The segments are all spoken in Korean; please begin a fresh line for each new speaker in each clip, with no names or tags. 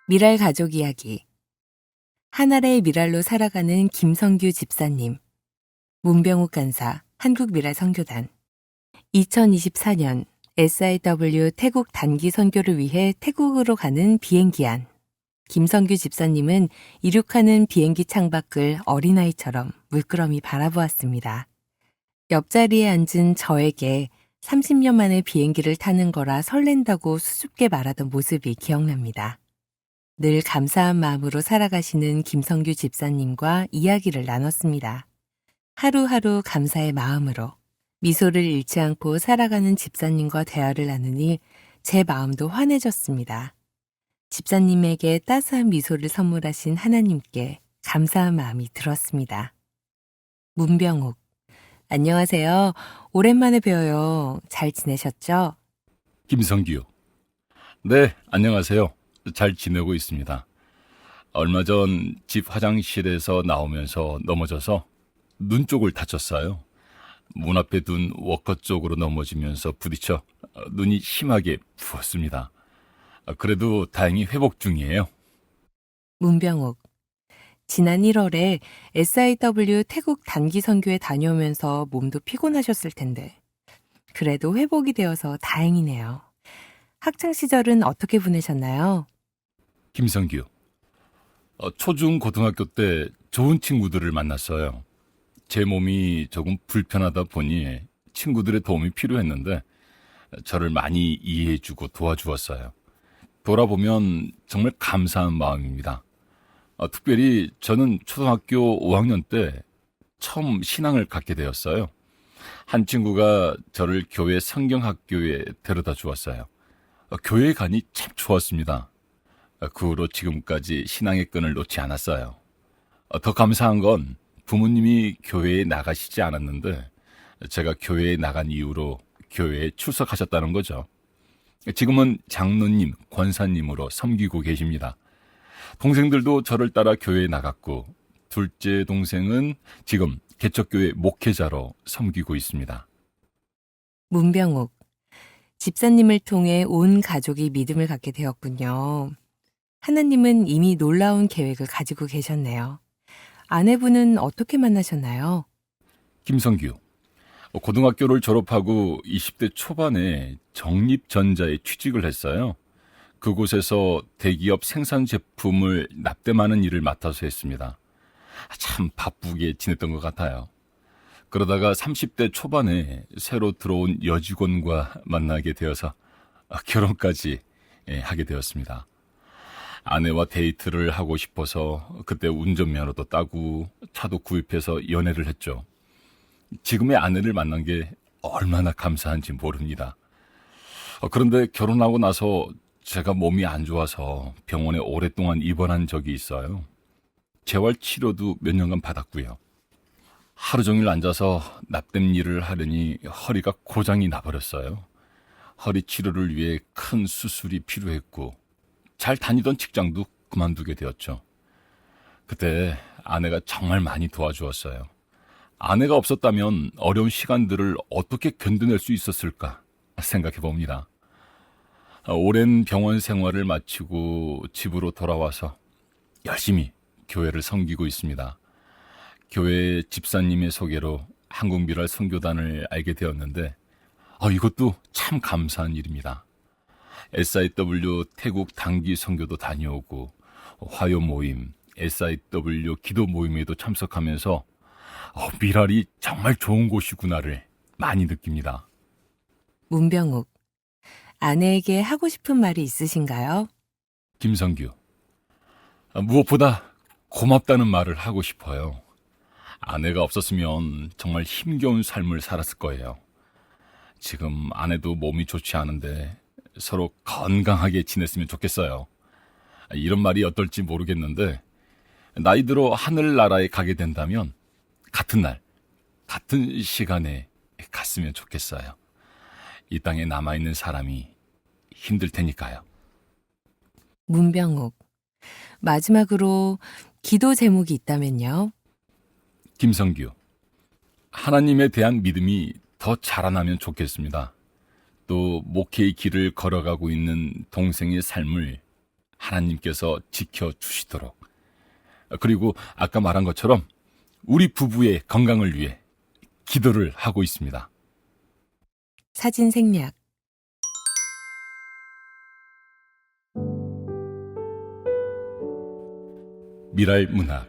미랄 가족 이야기. 하나라의 미랄로 살아가는 김성규 집사님, 문병욱 간사, 한국미랄 선교단. 2024년 SIW 태국 단기 선교를 위해 태국으로 가는 비행기 안. 김성규 집사님은 이륙하는 비행기 창밖을 어린아이처럼 물끄러미 바라보았습니다. 옆자리에 앉은 저에게 30년 만에 비행기를 타는 거라 설렌다고 수줍게 말하던 모습이 기억납니다. 늘 감사한 마음으로 살아가시는 김성규 집사님과 이야기를 나눴습니다. 하루하루 감사의 마음으로 미소를 잃지 않고 살아가는 집사님과 대화를 나누니 제 마음도 환해졌습니다. 집사님에게 따스한 미소를 선물하신 하나님께 감사한 마음이 들었습니다. 문병욱, 안녕하세요. 오랜만에 뵈어요. 잘 지내셨죠?
김성규. 네, 안녕하세요. 잘 지내고 있습니다. 얼마 전 집 화장실에서 나오면서 넘어져서 눈 쪽을 다쳤어요. 문 앞에 둔 워커 쪽으로 넘어지면서 부딪혀 눈이 심하게 부었습니다. 그래도 다행히 회복 중이에요.
문병욱, 지난 1월에 SIW 태국 단기 선교에 다녀오면서 몸도 피곤하셨을 텐데 그래도 회복이 되어서 다행이네요. 학창 시절은 어떻게 보내셨나요?
김성규. 초중 고등학교 때 좋은 친구들을 만났어요. 제 몸이 조금 불편하다 보니 친구들의 도움이 필요했는데 저를 많이 이해해주고 도와주었어요. 돌아보면 정말 감사한 마음입니다. 특별히 저는 초등학교 5학년 때 처음 신앙을 갖게 되었어요. 한 친구가 저를 교회 성경학교에 데려다 주었어요. 교회에 가니 참 좋았습니다. 그 후로 지금까지 신앙의 끈을 놓지 않았어요. 더 감사한 건 부모님이 교회에 나가시지 않았는데 제가 교회에 나간 이후로 교회에 출석하셨다는 거죠. 지금은 장로님, 권사님으로 섬기고 계십니다. 동생들도 저를 따라 교회에 나갔고 둘째 동생은 지금 개척교회 목회자로 섬기고 있습니다.
문병욱, 집사님을 통해 온 가족이 믿음을 갖게 되었군요. 하나님은 이미 놀라운 계획을 가지고 계셨네요. 아내분은 어떻게 만나셨나요?
김성규. 고등학교를 졸업하고 20대 초반에 정립전자에 취직을 했어요. 그곳에서 대기업 생산 제품을 납땜하는 일을 맡아서 했습니다. 참 바쁘게 지냈던 것 같아요. 그러다가 30대 초반에 새로 들어온 여직원과 만나게 되어서 결혼까지 하게 되었습니다. 아내와 데이트를 하고 싶어서 그때 운전면허도 따고 차도 구입해서 연애를 했죠. 지금의 아내를 만난 게 얼마나 감사한지 모릅니다. 그런데 결혼하고 나서 제가 몸이 안 좋아서 병원에 오랫동안 입원한 적이 있어요. 재활 치료도 몇 년간 받았고요. 하루 종일 앉아서 납땜 일을 하려니 허리가 고장이 나버렸어요. 허리 치료를 위해 큰 수술이 필요했고 잘 다니던 직장도 그만두게 되었죠. 그때 아내가 정말 많이 도와주었어요. 아내가 없었다면 어려운 시간들을 어떻게 견뎌낼 수 있었을까 생각해 봅니다. 오랜 병원 생활을 마치고 집으로 돌아와서 열심히 교회를 섬기고 있습니다. 교회 집사님의 소개로 한국미랄 선교단을 알게 되었는데 이것도 참 감사한 일입니다. SIW 태국 단기 선교도 다녀오고 화요 모임, SIW 기도 모임에도 참석하면서 미랄이 정말 좋은 곳이구나를 많이 느낍니다.
문병욱, 아내에게 하고 싶은 말이 있으신가요?
김성규. 무엇보다 고맙다는 말을 하고 싶어요. 아내가 없었으면 정말 힘겨운 삶을 살았을 거예요. 지금 아내도 몸이 좋지 않은데 서로 건강하게 지냈으면 좋겠어요. 이런 말이 어떨지 모르겠는데 나이 들어 하늘나라에 가게 된다면 같은 날, 같은 시간에 갔으면 좋겠어요. 이 땅에 남아있는 사람이 힘들 테니까요.
문병욱, 마지막으로 기도 제목이 있다면요?
김성규. 하나님에 대한 믿음이 더 자라나면 좋겠습니다. 또 목회의 길을 걸어가고 있는 동생의 삶을 하나님께서 지켜주시도록, 그리고 아까 말한 것처럼 우리 부부의 건강을 위해 기도를 하고 있습니다.
사진 생략.
미랄 문학.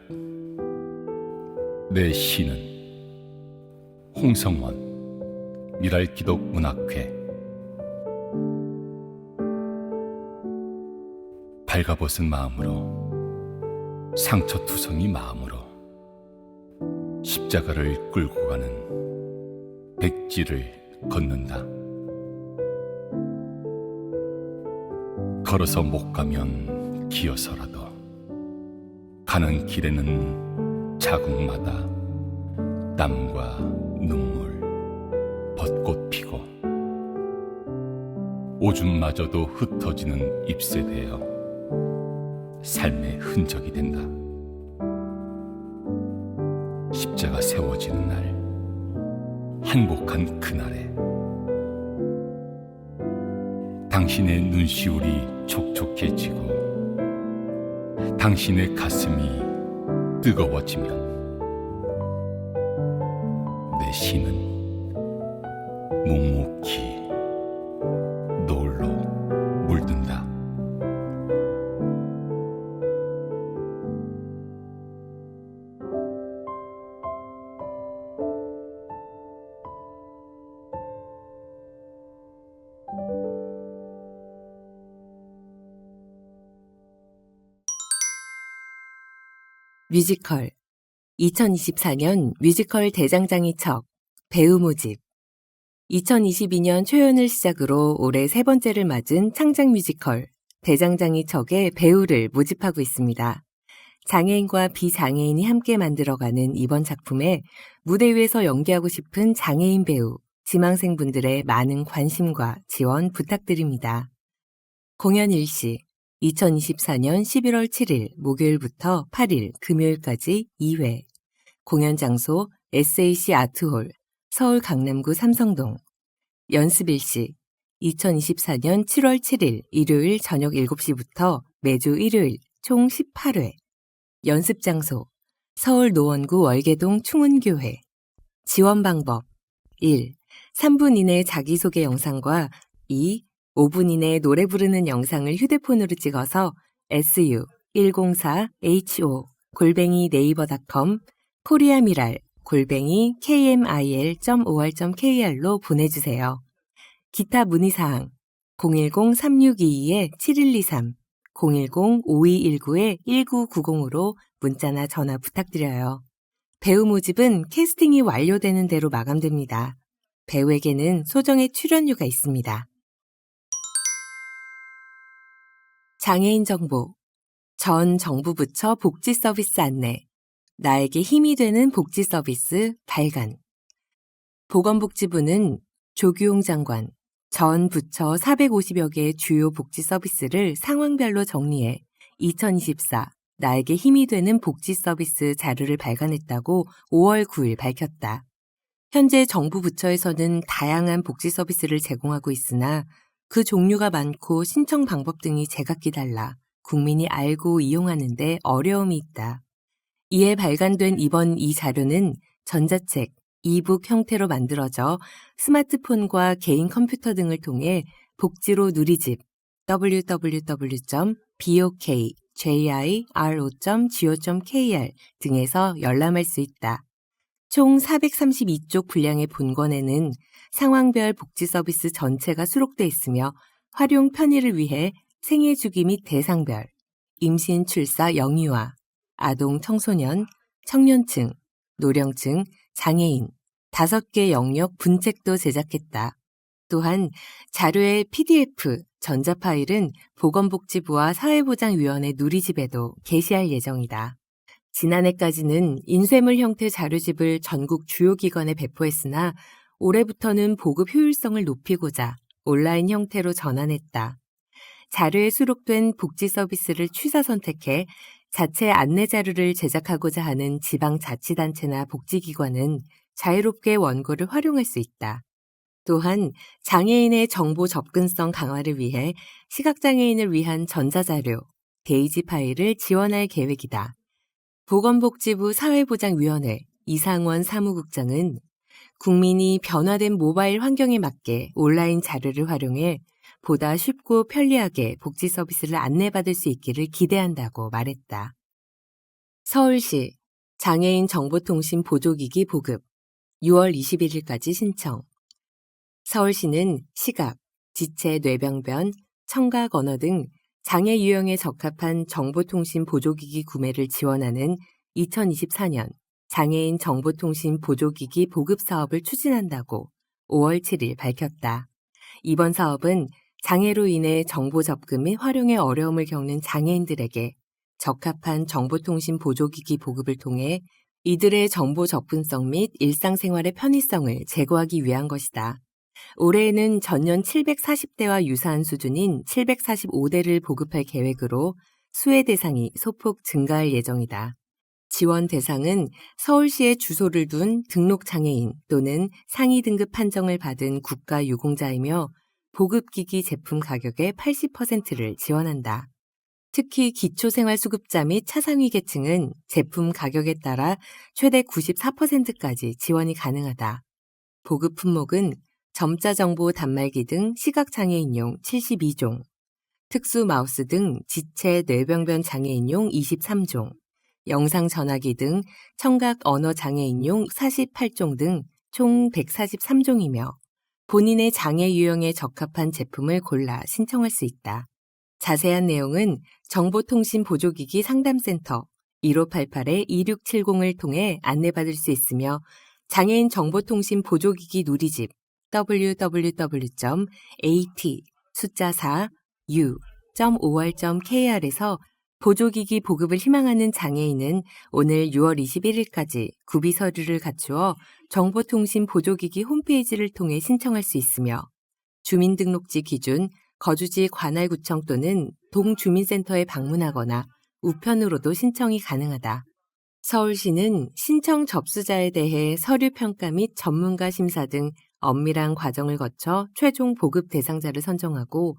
내 시는 홍성원, 미랄 기독 문학회. 발가벗은 마음으로, 상처투성이 마음으로 십자가를 끌고 가는 백지를 걷는다. 걸어서 못 가면 기어서라도 가는 길에는 자국마다 땀과 눈물, 벚꽃 피고 오줌마저도 흩어지는 잎새 되어 삶의 흔적이 된다. 십자가 세워지는 날, 행복한 그날에 당신의 눈시울이 촉촉해지고 당신의 가슴이 뜨거워지면 내 시는 묵묵히 노을로 물든다.
뮤지컬 2024년 뮤지컬 대장장이 척 배우 모집. 2022년 초연을 시작으로 올해 세 번째를 맞은 창작 뮤지컬 대장장이 척의 배우를 모집하고 있습니다. 장애인과 비장애인이 함께 만들어가는 이번 작품에 무대 위에서 연기하고 싶은 장애인 배우, 지망생분들의 많은 관심과 지원 부탁드립니다. 공연 일시 2024년 11월 7일 목요일부터 8일 금요일까지 2회. 공연 장소 SAC 아트홀 서울 강남구 삼성동. 연습 일시 2024년 7월 7일 일요일 저녁 7시부터 매주 일요일 총 18회. 연습 장소 서울 노원구 월계동 충운교회. 지원 방법 1. 3분 이내 자기소개 영상과 2. 5분 이내 노래 부르는 영상을 휴대폰으로 찍어서 su104ho@naver.com 코리아미랄 @kmil.or.kr로 보내주세요. 기타 문의사항 010-3622-7123, 010-5219-1990으로 문자나 전화 부탁드려요. 배우 모집은 캐스팅이 완료되는 대로 마감됩니다. 배우에게는 소정의 출연료가 있습니다. 장애인 정보, 전 정부 부처 복지 서비스 안내, 나에게 힘이 되는 복지 서비스 발간. 보건복지부는 조규용 장관, 전 부처 450여 개의 주요 복지 서비스를 상황별로 정리해 2024 나에게 힘이 되는 복지 서비스 자료를 발간했다고 5월 9일 밝혔다. 현재 정부 부처에서는 다양한 복지 서비스를 제공하고 있으나 그 종류가 많고 신청 방법 등이 제각기 달라 국민이 알고 이용하는데 어려움이 있다. 이에 발간된 이번 이 자료는 전자책, 이북 형태로 만들어져 스마트폰과 개인 컴퓨터 등을 통해 복지로 누리집 www.bokjiro.go.kr 등에서 열람할 수 있다. 총 432쪽 분량의 본권에는 상황별 복지 서비스 전체가 수록돼 있으며 활용 편의를 위해 생애 주기 및 대상별, 임신 출사 영유아, 아동 청소년, 청년층, 노령층, 장애인 5개 영역 분책도 제작했다. 또한 자료의 PDF, 전자 파일은 보건복지부와 사회보장위원회 누리집에도 게시할 예정이다. 지난해까지는 인쇄물 형태 자료집을 전국 주요 기관에 배포했으나 올해부터는 보급 효율성을 높이고자 온라인 형태로 전환했다. 자료에 수록된 복지 서비스를 취사 선택해 자체 안내 자료를 제작하고자 하는 지방자치단체나 복지기관은 자유롭게 원고를 활용할 수 있다. 또한 장애인의 정보 접근성 강화를 위해 시각장애인을 위한 전자자료, 데이지 파일을 지원할 계획이다. 보건복지부 사회보장위원회 이상원 사무국장은 국민이 변화된 모바일 환경에 맞게 온라인 자료를 활용해 보다 쉽고 편리하게 복지 서비스를 안내받을 수 있기를 기대한다고 말했다. 서울시 장애인 정보통신 보조기기 보급 6월 21일까지 신청. 서울시는 시각, 지체 뇌병변, 청각 언어 등 장애 유형에 적합한 정보통신 보조기기 구매를 지원하는 2024년 장애인 정보통신 보조기기 보급 사업을 추진한다고 5월 7일 밝혔다. 이번 사업은 장애로 인해 정보 접근 및 활용에 어려움을 겪는 장애인들에게 적합한 정보통신 보조기기 보급을 통해 이들의 정보 접근성 및 일상생활의 편의성을 제고하기 위한 것이다. 올해에는 전년 740대와 유사한 수준인 745대를 보급할 계획으로 수혜 대상이 소폭 증가할 예정이다. 지원 대상은 서울시에 주소를 둔 등록장애인 또는 상위 등급 판정을 받은 국가유공자이며 보급기기 제품 가격의 80%를 지원한다. 특히 기초생활수급자 및 차상위 계층은 제품 가격에 따라 최대 94%까지 지원이 가능하다. 보급 품목은 점자정보 단말기 등 시각장애인용 72종, 특수 마우스 등 지체 뇌병변 장애인용 23종, 영상전화기 등 청각 언어 장애인용 48종 등 총 143종이며 본인의 장애 유형에 적합한 제품을 골라 신청할 수 있다. 자세한 내용은 정보통신보조기기 상담센터 1588-2670을 통해 안내받을 수 있으며 장애인 정보통신 보조기기 누리집 www.at-4u.or.kr에서 보조기기 보급을 희망하는 장애인은 오늘 6월 21일까지 구비 서류를 갖추어 정보통신 보조기기 홈페이지를 통해 신청할 수 있으며 주민등록지 기준 거주지 관할구청 또는 동주민센터에 방문하거나 우편으로도 신청이 가능하다. 서울시는 신청 접수자에 대해 서류 평가 및 전문가 심사 등 엄밀한 과정을 거쳐 최종 보급 대상자를 선정하고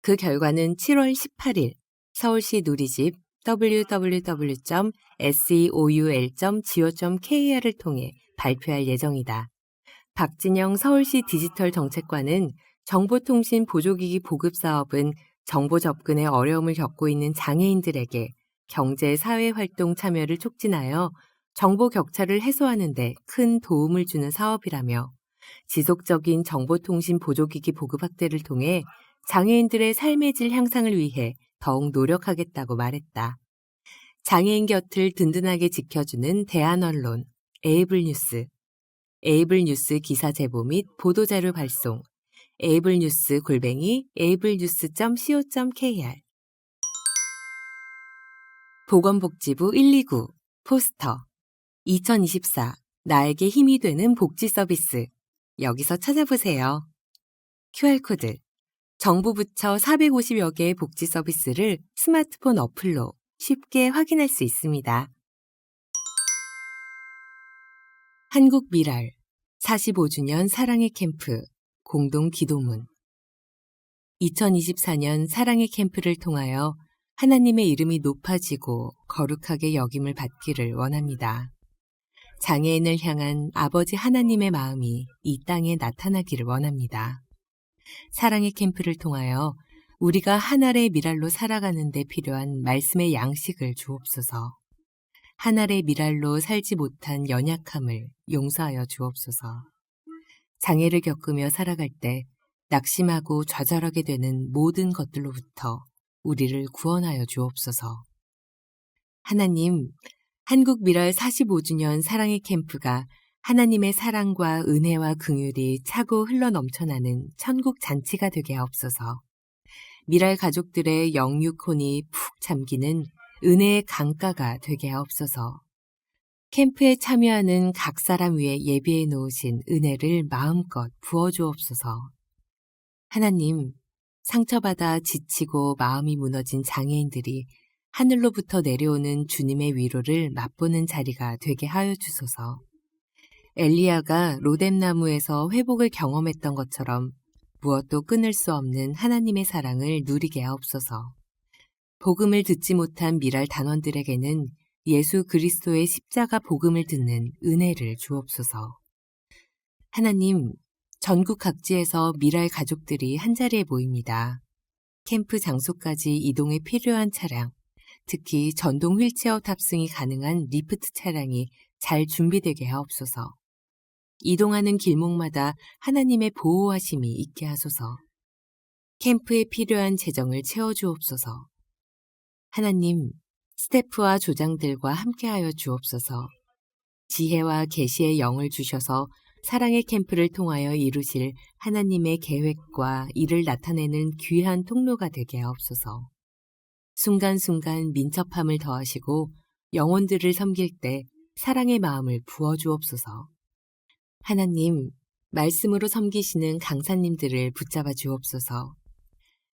그 결과는 7월 18일 서울시 누리집 www.seoul.go.kr을 통해 발표할 예정이다. 박진영 서울시 디지털 정책관은 정보통신 보조기기 보급 사업은 정보 접근에 어려움을 겪고 있는 장애인들에게 경제 사회활동 참여를 촉진하여 정보 격차를 해소하는 데 큰 도움을 주는 사업이라며 지속적인 정보통신 보조기기 보급 확대를 통해 장애인들의 삶의 질 향상을 위해 더욱 노력하겠다고 말했다. 장애인 곁을 든든하게 지켜주는 대한언론, 에이블뉴스, 에이블뉴스 기사 제보 및 보도자료 발송, ablenews@ablenews.co.kr 보건복지부 129 포스터 2024 나에게 힘이 되는 복지 서비스 여기서 찾아보세요. QR코드 정부 부처 450여 개의 복지 서비스를 스마트폰 어플로 쉽게 확인할 수 있습니다. 한국미랄 45주년 사랑의 캠프 공동 기도문 2024년 사랑의 캠프를 통하여 하나님의 이름이 높아지고 거룩하게 여김을 받기를 원합니다. 장애인을 향한 아버지 하나님의 마음이 이 땅에 나타나기를 원합니다. 사랑의 캠프를 통하여 우리가 한 알의 미랄로 살아가는 데 필요한 말씀의 양식을 주옵소서. 한 알의 미랄로 살지 못한 연약함을 용서하여 주옵소서. 장애를 겪으며 살아갈 때 낙심하고 좌절하게 되는 모든 것들로부터 우리를 구원하여 주옵소서. 하나님, 한국미랄 45주년 사랑의 캠프가 하나님의 사랑과 은혜와 긍휼이 차고 흘러넘쳐나는 천국 잔치가 되게 하옵소서. 미랄 가족들의 영육혼이 푹 잠기는 은혜의 강가가 되게 하옵소서. 캠프에 참여하는 각 사람 위에 예비해 놓으신 은혜를 마음껏 부어주옵소서. 하나님, 상처받아 지치고 마음이 무너진 장애인들이 하늘로부터 내려오는 주님의 위로를 맛보는 자리가 되게 하여 주소서. 엘리야가 로뎀나무에서 회복을 경험했던 것처럼 무엇도 끊을 수 없는 하나님의 사랑을 누리게 하옵소서. 복음을 듣지 못한 미랄 단원들에게는 예수 그리스도의 십자가 복음을 듣는 은혜를 주옵소서. 하나님, 전국 각지에서 미랄 가족들이 한자리에 모입니다. 캠프 장소까지 이동에 필요한 차량, 특히 전동 휠체어 탑승이 가능한 리프트 차량이 잘 준비되게 하옵소서. 이동하는 길목마다 하나님의 보호하심이 있게 하소서. 캠프에 필요한 재정을 채워주옵소서. 하나님, 스태프와 조장들과 함께하여 주옵소서. 지혜와 계시의 영을 주셔서 사랑의 캠프를 통하여 이루실 하나님의 계획과 이를 나타내는 귀한 통로가 되게 하옵소서. 순간순간 민첩함을 더하시고 영혼들을 섬길 때 사랑의 마음을 부어주옵소서. 하나님, 말씀으로 섬기시는 강사님들을 붙잡아 주옵소서.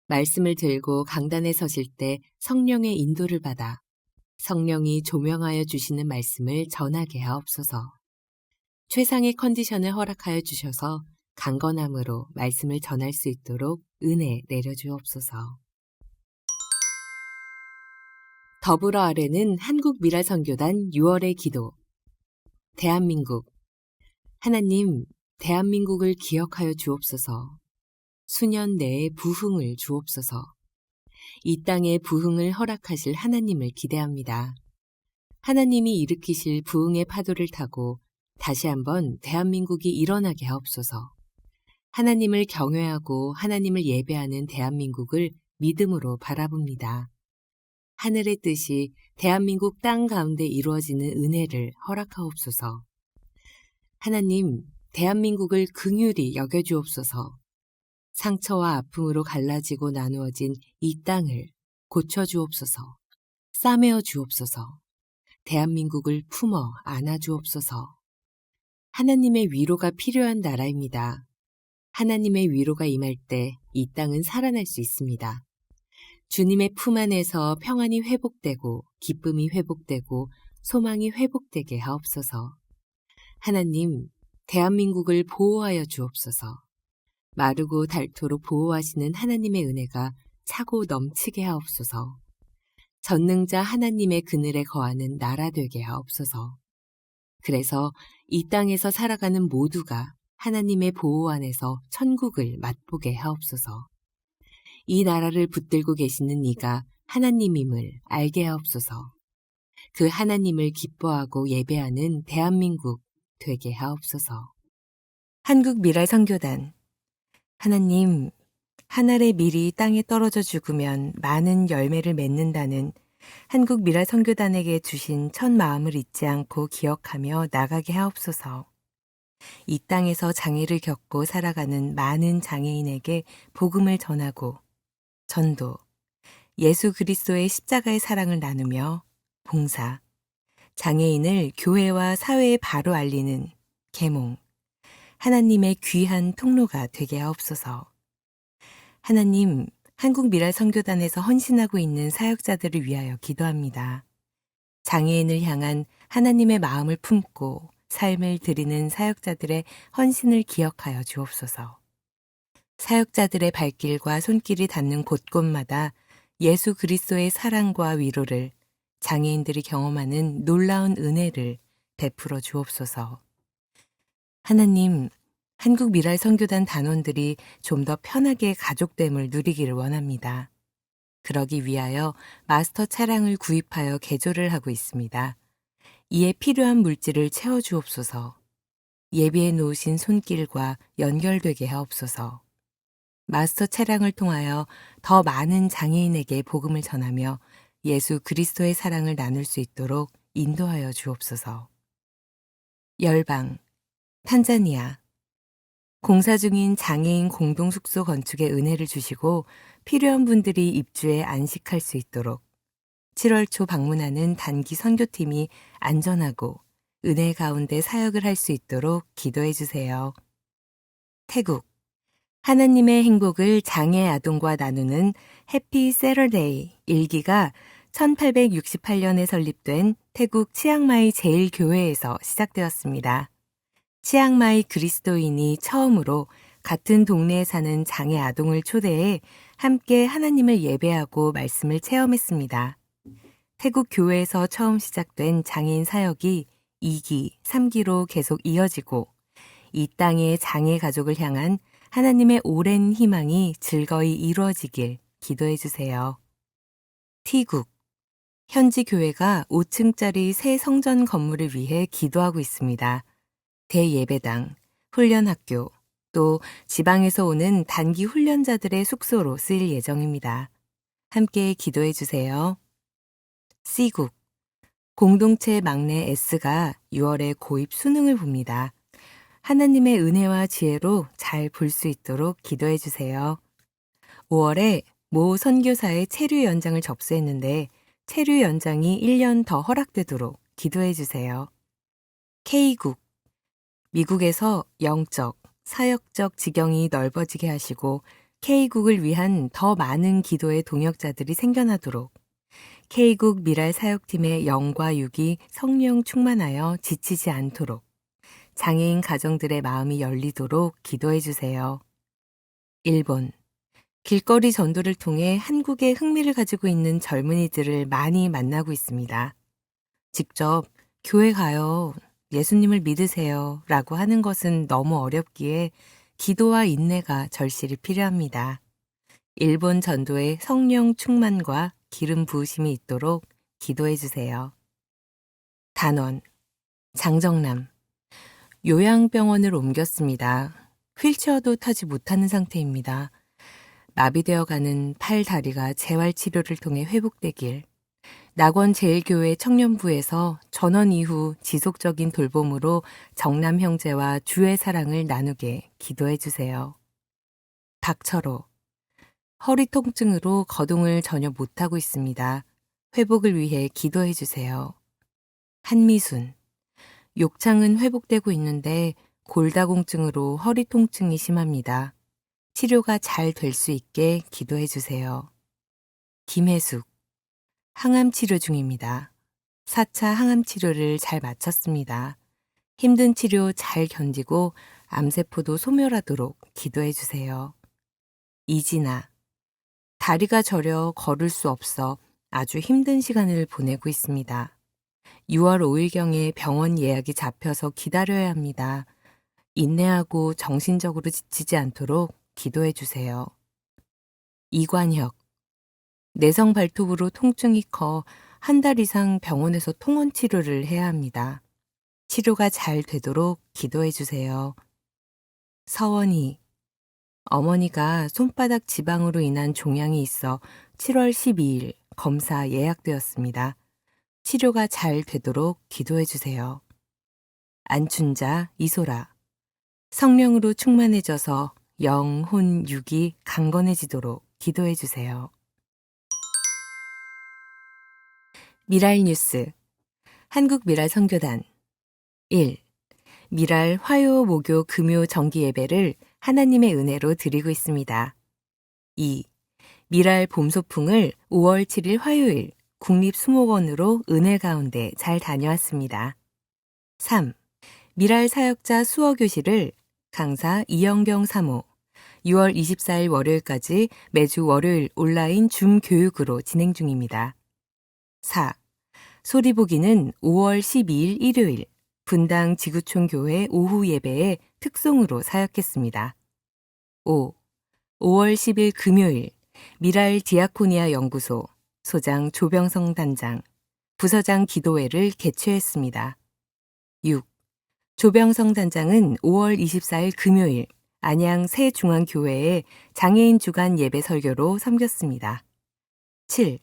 말씀을 들고 강단에 서실 때 성령의 인도를 받아 성령이 조명하여 주시는 말씀을 전하게 하옵소서. 최상의 컨디션을 허락하여 주셔서 강건함으로 말씀을 전할 수 있도록 은혜 내려주옵소서. 더불어 아래는 한국미랄선교단 6월의 기도. 대한민국. 하나님, 대한민국을 기억하여 주옵소서. 수년 내에 부흥을 주옵소서. 이 땅에 부흥을 허락하실 하나님을 기대합니다. 하나님이 일으키실 부흥의 파도를 타고 다시 한번 대한민국이 일어나게 하옵소서. 하나님을 경외하고 하나님을 예배하는 대한민국을 믿음으로 바라봅니다. 하늘의 뜻이 대한민국 땅 가운데 이루어지는 은혜를 허락하옵소서. 하나님, 대한민국을 긍휼히 여겨주옵소서. 상처와 아픔으로 갈라지고 나누어진 이 땅을 고쳐주옵소서. 싸매어 주옵소서. 대한민국을 품어 안아주옵소서. 하나님의 위로가 필요한 나라입니다. 하나님의 위로가 임할 때 이 땅은 살아날 수 있습니다. 주님의 품 안에서 평안이 회복되고 기쁨이 회복되고 소망이 회복되게 하옵소서. 하나님, 대한민국을 보호하여 주옵소서. 마르고 닳도록 보호하시는 하나님의 은혜가 차고 넘치게 하옵소서. 전능자 하나님의 그늘에 거하는 나라 되게 하옵소서. 그래서 이 땅에서 살아가는 모두가 하나님의 보호 안에서 천국을 맛보게 하옵소서. 이 나라를 붙들고 계시는 이가 하나님임을 알게 하옵소서. 그 하나님을 기뻐하고 예배하는 대한민국 되게 하옵소서. 한국미랄선교단. 하나님, 한 알의 밀이 땅에 떨어져 죽으면 많은 열매를 맺는다는 한국미랄선교단에게 주신 첫 마음을 잊지 않고 기억하며 나가게 하옵소서. 이 땅에서 장애를 겪고 살아가는 많은 장애인에게 복음을 전하고 전도, 예수 그리스도의 십자가의 사랑을 나누며 봉사, 장애인을 교회와 사회에 바로 알리는 계몽, 하나님의 귀한 통로가 되게 하옵소서. 하나님, 한국미랄선교단에서 헌신하고 있는 사역자들을 위하여 기도합니다. 장애인을 향한 하나님의 마음을 품고 삶을 드리는 사역자들의 헌신을 기억하여 주옵소서. 사역자들의 발길과 손길이 닿는 곳곳마다 예수 그리스도의 사랑과 위로를 장애인들이 경험하는 놀라운 은혜를 베풀어 주옵소서. 하나님, 한국미랄선교단 단원들이 좀 더 편하게 가족됨을 누리기를 원합니다. 그러기 위하여 마스터 차량을 구입하여 개조를 하고 있습니다. 이에 필요한 물질을 채워주옵소서. 예비해 놓으신 손길과 연결되게 하옵소서. 마스터 차량을 통하여 더 많은 장애인에게 복음을 전하며 예수 그리스도의 사랑을 나눌 수 있도록 인도하여 주옵소서. 열방, 탄자니아. 공사 중인 장애인 공동숙소 건축에 은혜를 주시고 필요한 분들이 입주해 안식할 수 있도록 7월 초 방문하는 단기 선교팀이 안전하고 은혜 가운데 사역을 할 수 있도록 기도해 주세요. 태국. 하나님의 행복을 장애 아동과 나누는 해피 세러데이 일기가 1868년에 설립된 태국 치앙마이 제일교회에서 시작되었습니다. 치앙마이 그리스도인이 처음으로 같은 동네에 사는 장애 아동을 초대해 함께 하나님을 예배하고 말씀을 체험했습니다. 태국 교회에서 처음 시작된 장애인 사역이 2기, 3기로 계속 이어지고 이 땅의 장애 가족을 향한 하나님의 오랜 희망이 즐거이 이루어지길 기도해 주세요. T국 현지 교회가 5층짜리 새 성전 건물을 위해 기도하고 있습니다. 대예배당, 훈련학교, 또 지방에서 오는 단기 훈련자들의 숙소로 쓰일 예정입니다. 함께 기도해 주세요. C국 공동체 막내 S가 6월에 고입 수능을 봅니다. 하나님의 은혜와 지혜로 잘 볼 수 있도록 기도해 주세요. 5월에 모 선교사의 체류 연장을 접수했는데 체류 연장이 1년 더 허락되도록 기도해 주세요. K국 미국에서 영적, 사역적 지경이 넓어지게 하시고 K국을 위한 더 많은 기도의 동역자들이 생겨나도록 K국 미랄 사역팀의 영과 육이 성령 충만하여 지치지 않도록 장애인 가정들의 마음이 열리도록 기도해 주세요. 일본 길거리 전도를 통해 한국에 흥미를 가지고 있는 젊은이들을 많이 만나고 있습니다. 직접 교회 가요, 예수님을 믿으세요 라고 하는 것은 너무 어렵기에 기도와 인내가 절실히 필요합니다. 일본 전도에 성령 충만과 기름 부으심이 있도록 기도해 주세요. 단원 장정남 요양병원을 옮겼습니다. 휠체어도 타지 못하는 상태입니다. 마비되어 가는 팔, 다리가 재활치료를 통해 회복되길, 낙원제일교회 청년부에서 전원 이후 지속적인 돌봄으로 정남 형제와 주의 사랑을 나누게 기도해 주세요. 박철호 허리 통증으로 거동을 전혀 못하고 있습니다. 회복을 위해 기도해 주세요. 한미순 욕창은 회복되고 있는데 골다공증으로 허리 통증이 심합니다. 치료가 잘 될 수 있게 기도해 주세요. 김혜숙 항암 치료 중입니다. 4차 항암 치료를 잘 마쳤습니다. 힘든 치료 잘 견디고 암세포도 소멸하도록 기도해 주세요. 이진아 다리가 저려 걸을 수 없어 아주 힘든 시간을 보내고 있습니다. 6월 5일경에 병원 예약이 잡혀서 기다려야 합니다. 인내하고 정신적으로 지치지 않도록 기도해 주세요. 이관혁 내성 발톱으로 통증이 커 한 달 이상 병원에서 통원 치료를 해야 합니다. 치료가 잘 되도록 기도해 주세요. 서원희 어머니가 손바닥 지방으로 인한 종양이 있어 7월 12일 검사 예약되었습니다. 치료가 잘 되도록 기도해 주세요. 안춘자, 이소라 성령으로 충만해져서 영, 혼, 육이 강건해지도록 기도해 주세요. 미랄 뉴스 한국 미랄 선교단 1. 미랄 화요, 목요, 금요 정기 예배를 하나님의 은혜로 드리고 있습니다. 2. 미랄 봄소풍을 5월 7일 화요일 국립수목원으로 은혜 가운데 잘 다녀왔습니다. 3. 미랄 사역자 수어교실을 강사 이영경 사모 6월 24일 월요일까지 매주 월요일 온라인 줌 교육으로 진행 중입니다. 4. 소리보기는 5월 12일 일요일 분당 지구촌 교회 오후 예배에 특송으로 사역했습니다. 5. 5월 10일 금요일 미랄 디아코니아 연구소 소장 조병성 단장, 부서장 기도회를 개최했습니다. 6. 조병성 단장은 5월 24일 금요일 안양 새중앙교회에 장애인 주간 예배 설교로 섬겼습니다. 7.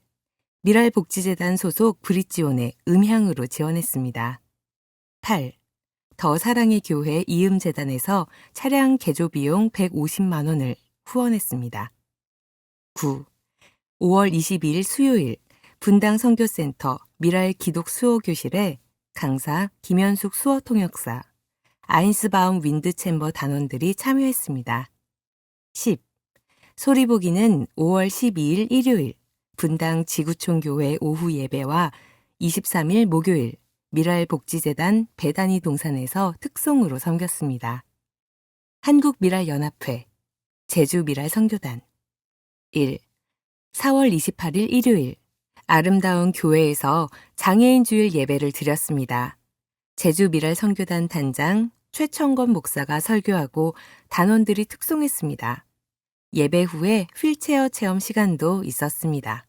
미랄복지재단 소속 브릿지온에 음향으로 지원했습니다. 8. 더 사랑의 교회 이음재단에서 차량 개조 비용 150만 원을 후원했습니다. 9. 5월 22일 수요일 분당 선교센터 미랄 기독 수호교실에 강사 김현숙 수어통역사, 아인스바움 윈드챔버 단원들이 참여했습니다. 10. 소리보기는 5월 12일 일요일 분당 지구촌 교회 오후 예배와 23일 목요일 미랄복지재단 배단위 동산에서 특송으로 섬겼습니다. 한국미랄연합회, 제주미랄 선교단 1. 4월 28일 일요일 아름다운 교회에서 장애인 주일 예배를 드렸습니다. 제주 미랄 선교단 단장 최청건 목사가 설교하고 단원들이 특송했습니다. 예배 후에 휠체어 체험 시간도 있었습니다.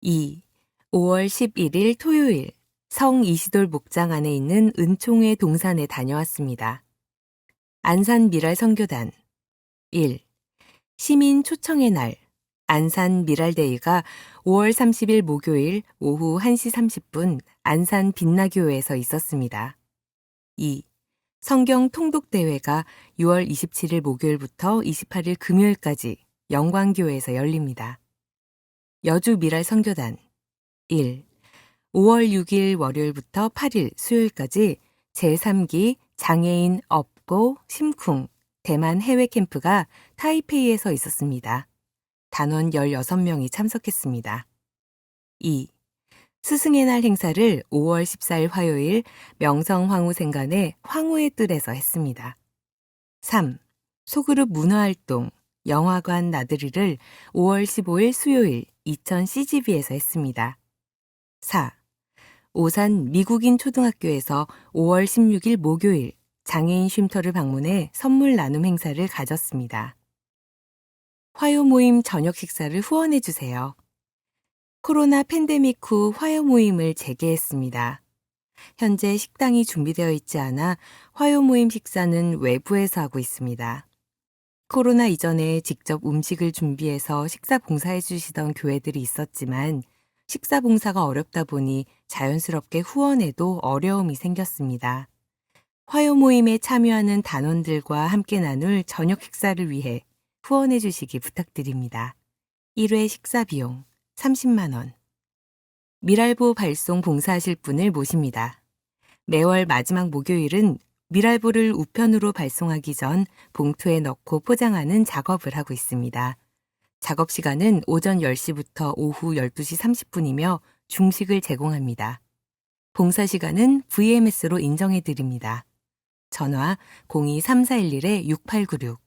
2. 5월 11일 토요일 성 이시돌 목장 안에 있는 은총회 동산에 다녀왔습니다. 안산 미랄 선교단 1. 시민 초청의 날 안산 미랄데이가 5월 30일 목요일 오후 1시 30분 안산 빛나교회에서 있었습니다. 2. 성경 통독대회가 6월 27일 목요일부터 28일 금요일까지 영광교회에서 열립니다. 여주 미랄 선교단 1. 5월 6일 월요일부터 8일 수요일까지 제3기 장애인 업고 심쿵 대만 해외 캠프가 타이페이에서 있었습니다. 단원 16명이 참석했습니다. 2. 스승의 날 행사를 5월 14일 화요일 명성황후생관의 황후의 뜰에서 했습니다. 3. 소그룹 문화활동 영화관 나들이를 5월 15일 수요일 이천 CGV에서 했습니다. 4. 오산 미국인 초등학교에서 5월 16일 목요일 장애인 쉼터를 방문해 선물 나눔 행사를 가졌습니다. 화요 모임 저녁 식사를 후원해 주세요. 코로나 팬데믹 후 화요 모임을 재개했습니다. 현재 식당이 준비되어 있지 않아 화요 모임 식사는 외부에서 하고 있습니다. 코로나 이전에 직접 음식을 준비해서 식사 봉사해 주시던 교회들이 있었지만 식사 봉사가 어렵다 보니 자연스럽게 후원에도 어려움이 생겼습니다. 화요 모임에 참여하는 단원들과 함께 나눌 저녁 식사를 위해 후원해 주시기 부탁드립니다. 1회 식사 비용 30만 원. 미랄보 발송 봉사하실 분을 모십니다. 매월 마지막 목요일은 미랄보를 우편으로 발송하기 전 봉투에 넣고 포장하는 작업을 하고 있습니다. 작업 시간은 오전 10시부터 오후 12시 30분이며 중식을 제공합니다. 봉사 시간은 VMS로 인정해 드립니다. 전화 02-3411-6896.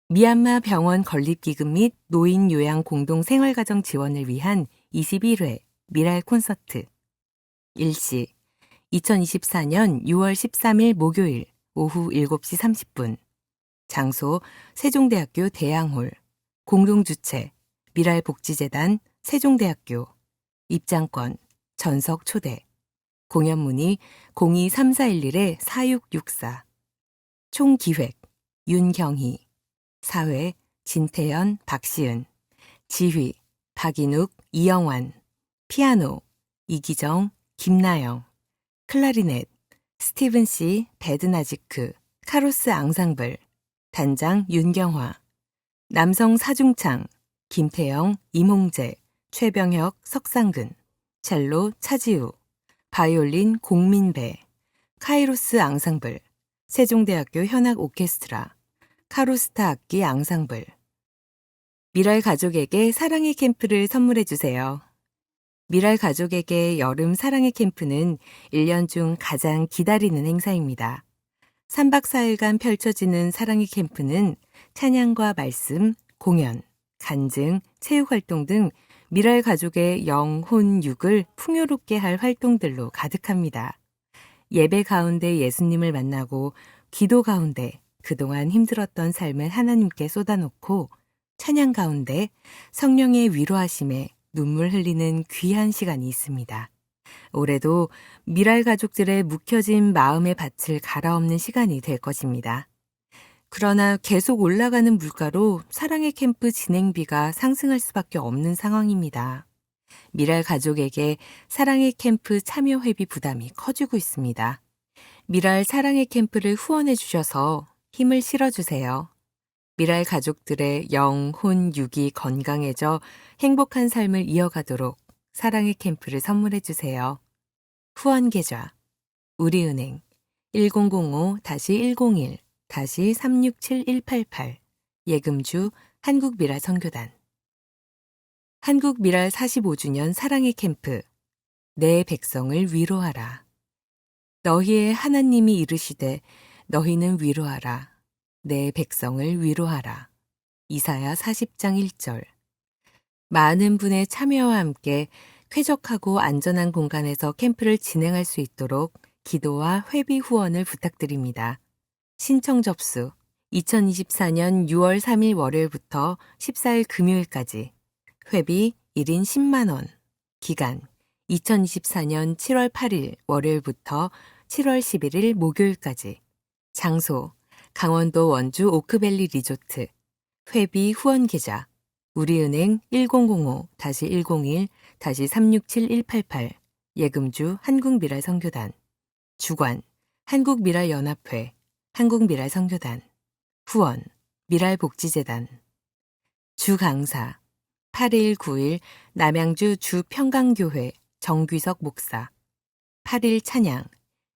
미얀마 병원 건립기금 및 노인 요양 공동 생활가정 지원을 위한 21회 미랄 콘서트. 일시 2024년 6월 13일 목요일 오후 7시 30분. 장소 세종대학교 대양홀. 공동주최 미랄복지재단 세종대학교. 입장권 전석 초대. 공연 문의 02-3411-4664. 총기획 윤경희. 사회 진태연, 박시은. 지휘 박인욱, 이영환. 피아노 이기정, 김나영. 클라리넷 스티븐 씨, 베드나지크. 카로스 앙상블 단장 윤경화. 남성 사중창 김태영, 임홍재, 최병혁, 석상근. 첼로 차지우. 바이올린 공민배. 카이로스 앙상블 세종대학교 현악 오케스트라. 카로스타 악기 앙상블. 미랄 가족에게 사랑의 캠프를 선물해 주세요. 미랄 가족에게 여름 사랑의 캠프는 1년 중 가장 기다리는 행사입니다. 3박 4일간 펼쳐지는 사랑의 캠프는 찬양과 말씀, 공연, 간증, 체육활동 등 미랄 가족의 영, 혼, 육을 풍요롭게 할 활동들로 가득합니다. 예배 가운데 예수님을 만나고 기도 가운데 그동안 힘들었던 삶을 하나님께 쏟아놓고 찬양 가운데 성령의 위로하심에 눈물 흘리는 귀한 시간이 있습니다. 올해도 미랄 가족들의 묵혀진 마음의 밭을 갈아엎는 시간이 될 것입니다. 그러나 계속 올라가는 물가로 사랑의 캠프 진행비가 상승할 수밖에 없는 상황입니다. 미랄 가족에게 사랑의 캠프 참여 회비 부담이 커지고 있습니다. 미랄 사랑의 캠프를 후원해 주셔서 힘을 실어주세요. 미랄 가족들의 영, 혼, 육이 건강해져 행복한 삶을 이어가도록 사랑의 캠프를 선물해 주세요. 후원 계좌 우리은행 1005-101-367188 예금주 한국미랄 선교단. 한국미랄 45주년 사랑의 캠프. 내 백성을 위로하라. 너희의 하나님이 이르시되 너희는 위로하라. 내 백성을 위로하라. 이사야 40장 1절. 많은 분의 참여와 함께 쾌적하고 안전한 공간에서 캠프를 진행할 수 있도록 기도와 회비 후원을 부탁드립니다. 신청 접수 2024년 6월 3일 월요일부터 14일 금요일까지. 회비 1인 10만 원. 기간 2024년 7월 8일 월요일부터 7월 11일 목요일까지. 장소 강원도 원주 오크밸리 리조트. 회비 후원 계좌 우리은행 1005-101-367188 예금주 한국미랄 선교단. 주관 한국미랄연합회 한국미랄 선교단. 후원 미랄복지재단. 주강사 8일 9일 남양주 주평강교회 정귀석 목사. 8일 찬양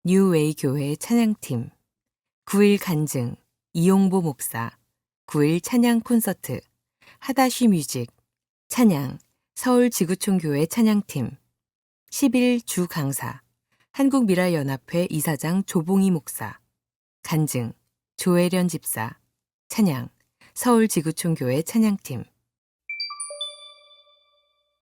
뉴웨이 교회 찬양팀. 9일 간증 이용보 목사. 9일 찬양 콘서트 하다쉬 뮤직. 찬양 서울지구촌교회 찬양팀. 10일 주강사 한국미랄연합회 이사장 조봉희 목사. 간증 조혜련 집사. 찬양 서울지구촌교회 찬양팀.